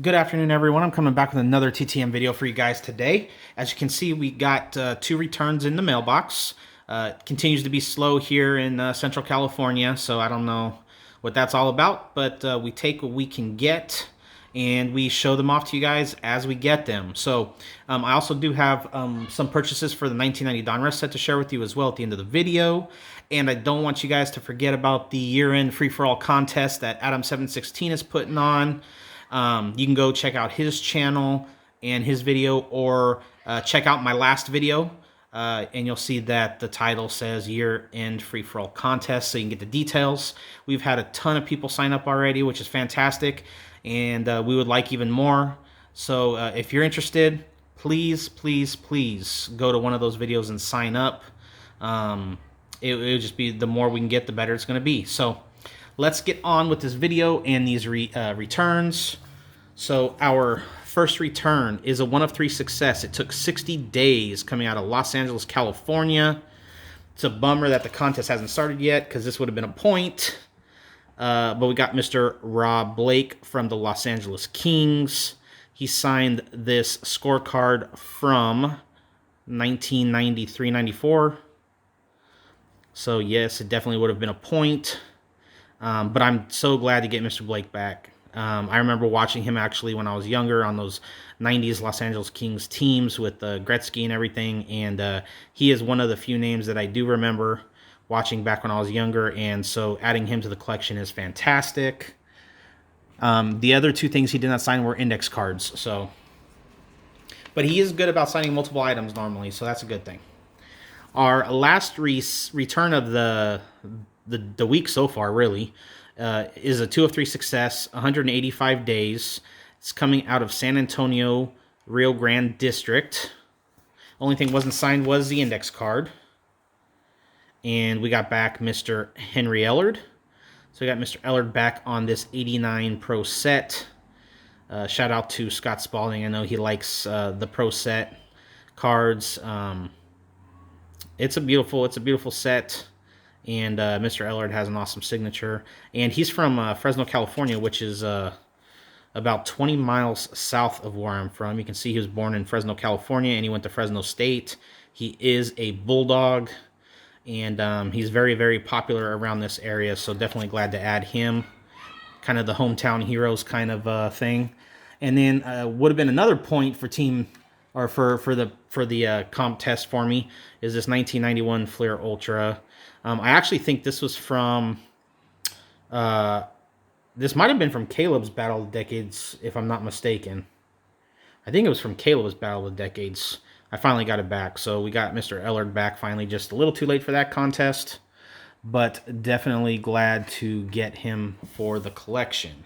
Good afternoon, everyone. I'm coming back with another TTM video for you guys today. As you can see, we got 2 returns in the mailbox. It continues to be slow here in Central California, so I don't know what that's all about, but we take what we can get and we show them off to you guys as we get them. So I also do have some purchases for the 1990 Donruss set to share with you as well at the end of the video. And I don't want you guys to forget about the year-end free-for-all contest that Adam716 is putting on. You can go check out his channel and his video, or check out my last video, and you'll see that the title says year-end free-for-all contest, so you can get the details. We've had a ton of people sign up already, which is fantastic, and we would like even more. So if you're interested, please, please, please go to one of those videos and sign up. It'll just be, the more we can get, the better it's going to be. So let's get on with this video and these returns. So our first return is a 1 of 3 success. It took 60 days coming out of Los Angeles, California. It's a bummer that the contest hasn't started yet, because this would have been a point. But we got Mr. Rob Blake from the Los Angeles Kings. He signed this scorecard from 1993-94. So yes, it definitely would have been a point. But I'm so glad to get Mr. Blake back. I remember watching him actually when I was younger on those 90s Los Angeles Kings teams with Gretzky and everything. And he is one of the few names that I do remember watching back when I was younger. And so adding him to the collection is fantastic. The other 2 things he did not sign were index cards. But he is good about signing multiple items normally, so that's a good thing. Our last return of the week so far, really, is a 2 of 3 success, 185 days. It's coming out of San Antonio, Rio Grande District. Only thing wasn't signed was the index card. And we got back Mr. Henry Ellard. So we got Mr. Ellard back on this 89 Pro set. Shout out to Scott Spalding. I know he likes the Pro set cards. It's a beautiful set. And Mr. Ellard has an awesome signature. And he's from Fresno, California, which is about 20 miles south of where I'm from. You can see he was born in Fresno, California, and he went to Fresno State. He is a Bulldog, and he's very, very popular around this area, so definitely glad to add him. Kind of the hometown heroes kind of thing. And then would have been another point for team, or for the comp test for me, is this 1991 Fleer Ultra. I actually think this was from, this might have been from Caleb's Battle of the Decades, if I'm not mistaken. I think it was from Caleb's Battle of the Decades. I finally got it back, so we got Mr. Ellard back finally, just a little too late for that contest, but definitely glad to get him for the collection.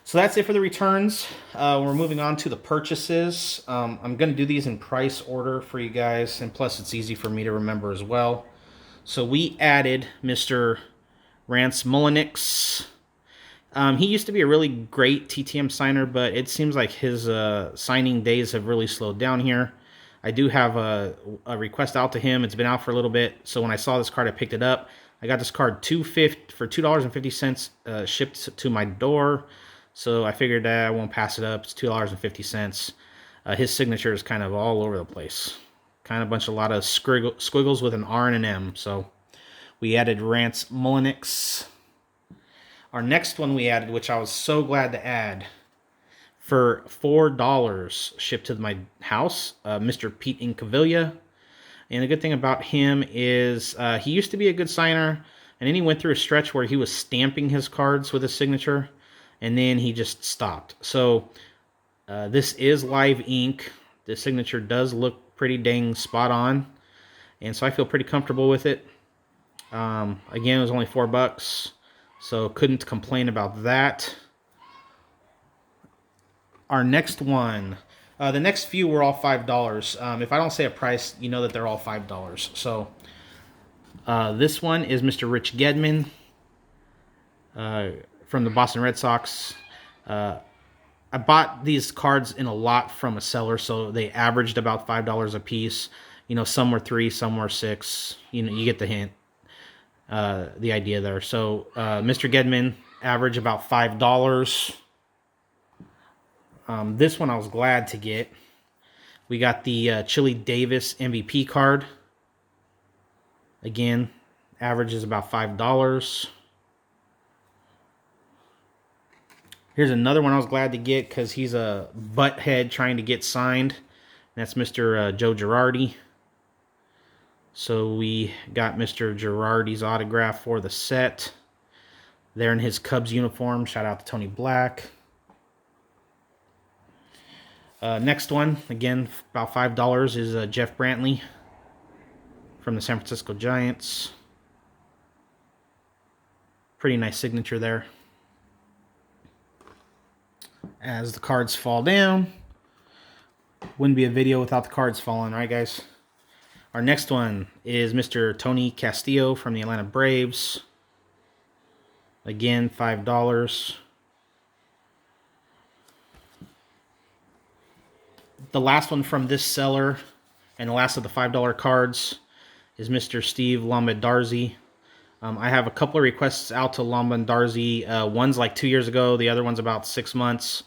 So that's it for the returns. We're moving on to the purchases. I'm going to do these in price order for you guys, and plus it's easy for me to remember as well. So we added Mr. Rance Mullenix. He used to be a really great TTM signer, but it seems like his signing days have really slowed down here. I do have a request out to him. It's been out for a little bit, so when I saw this card, I picked it up. I got this card for $2.50 shipped to my door, so I figured that I won't pass it up. It's $2.50. His signature is kind of all over the place. Kind of a lot of squiggles with an R and an M. So we added Rance Mullenix. Our next one we added, which I was so glad to add, for $4 shipped to my house, Mr. Pete Incaviglia. And the good thing about him is he used to be a good signer, and then he went through a stretch where he was stamping his cards with his signature, and then he just stopped. So this is live ink. The signature does look pretty dang spot on, and so I feel pretty comfortable with it. Again, it was only $4, so couldn't complain about that. Our next one, the next few were all $5. If I don't say a price, you know that they're all $5. So this one is Mr. Rich Gedman from the Boston Red Sox. I bought these cards in a lot from a seller, so they averaged about $5 a piece. You know, some were 3, some were 6. You know, you get the hint, the idea there. So Mr. Gedman averaged about $5. This one I was glad to get. We got the Chili Davis MVP card. Again, average is about $5. Here's another one I was glad to get because he's a butthead trying to get signed. That's Mr. Joe Girardi. So we got Mr. Girardi's autograph for the set. There in his Cubs uniform. Shout out to Tony Black. Next one, again, about $5, is Jeff Brantley from the San Francisco Giants. Pretty nice signature there. As the cards fall down. Wouldn't be a video without the cards falling, right, guys? Our next one is Mr. Tony Castillo from the Atlanta Braves. Again, $5. The last one from this seller, and the last of the $5 cards, is Mr. Steve Lombardi. I have a couple of requests out to Lombardi. One's like 2 years ago. The other one's about 6 months.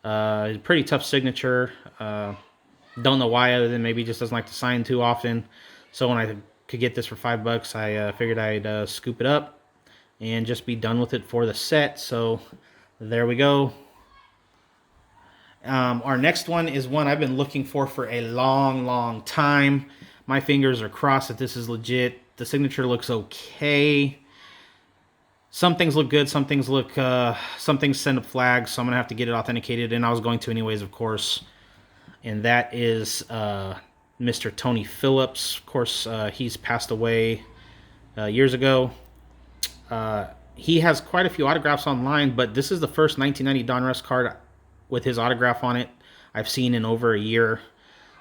Pretty tough signature. Don't know why, other than maybe he just doesn't like to sign too often. So when I could get this for $5, I figured I'd scoop it up and just be done with it for the set. So there we go. Our next one is one I've been looking for a long time. My fingers are crossed that this is legit. The signature looks okay. Some things look good. Some things look, some things send up flags. So I'm going to have to get it authenticated. And I was going to anyways, of course. And that is Mr. Tony Phillips. Of course, he's passed away years ago. He has quite a few autographs online, but this is the first 1990 Donruss card with his autograph on it I've seen in over a year.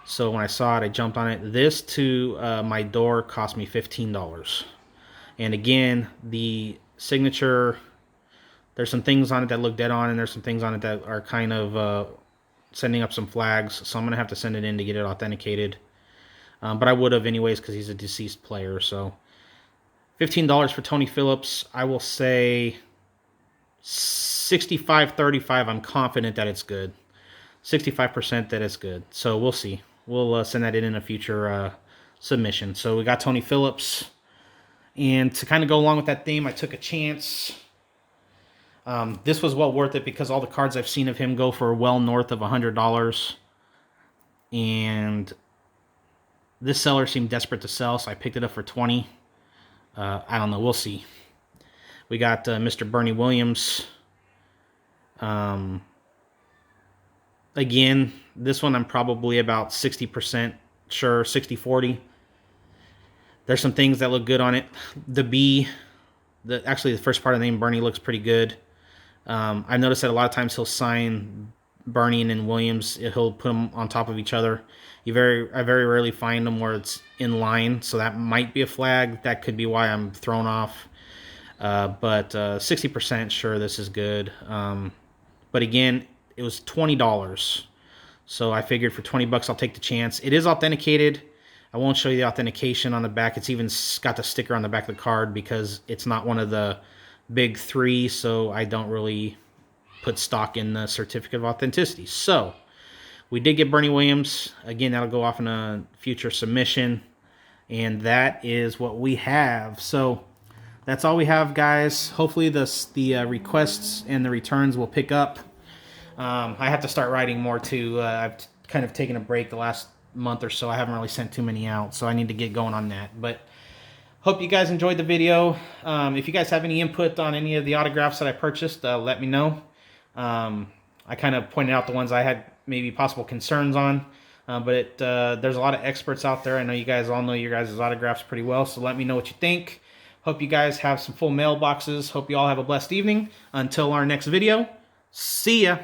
So when I saw it, I jumped on it. This to my door cost me $15. And again, the signature, there's some things on it that look dead on, and there's some things on it that are kind of sending up some flags. So I'm going to have to send it in to get it authenticated. But I would have anyways because he's a deceased player. So $15 for Tony Phillips. I will say 65-35. I'm confident that it's good. 65% that it's good. So we'll see. We'll send that in a future submission. So we got Tony Phillips. And to kind of go along with that theme, I took a chance. This was well worth it because all the cards I've seen of him go for well north of $100. And this seller seemed desperate to sell, so I picked it up for $20. I don't know. We'll see. We got Mr. Bernie Williams. Again, this one I'm probably about 60% sure, 60-40. There's some things that look good on it. The B, actually the first part of the name, Bernie, looks pretty good. I've noticed that a lot of times he'll sign Bernie and then Williams. He'll put them on top of each other. I very rarely find them where it's in line, so that might be a flag. That could be why I'm thrown off. But 60% sure this is good. But again, it was $20. So I figured for $20 I'll take the chance. It is authenticated. I won't show you the authentication on the back. It's even got the sticker on the back of the card because it's not one of the big three, so I don't really put stock in the certificate of authenticity. So we did get Bernie Williams. Again, that'll go off in a future submission. And that is what we have. So that's all we have, guys. Hopefully the requests and the returns will pick up. I have to start writing more too. I've kind of taken a break the last month or so. I haven't really sent too many out, so I need to get going on that. But hope you guys enjoyed the video. If you guys have any input on any of the autographs that I purchased, let me know. I kind of pointed out the ones I had maybe possible concerns on. But there's a lot of experts out there. I know you guys all know your guys' autographs pretty well, so let me know what you think. Hope you guys have some full mailboxes. Hope you all have a blessed evening. Until our next video, see ya.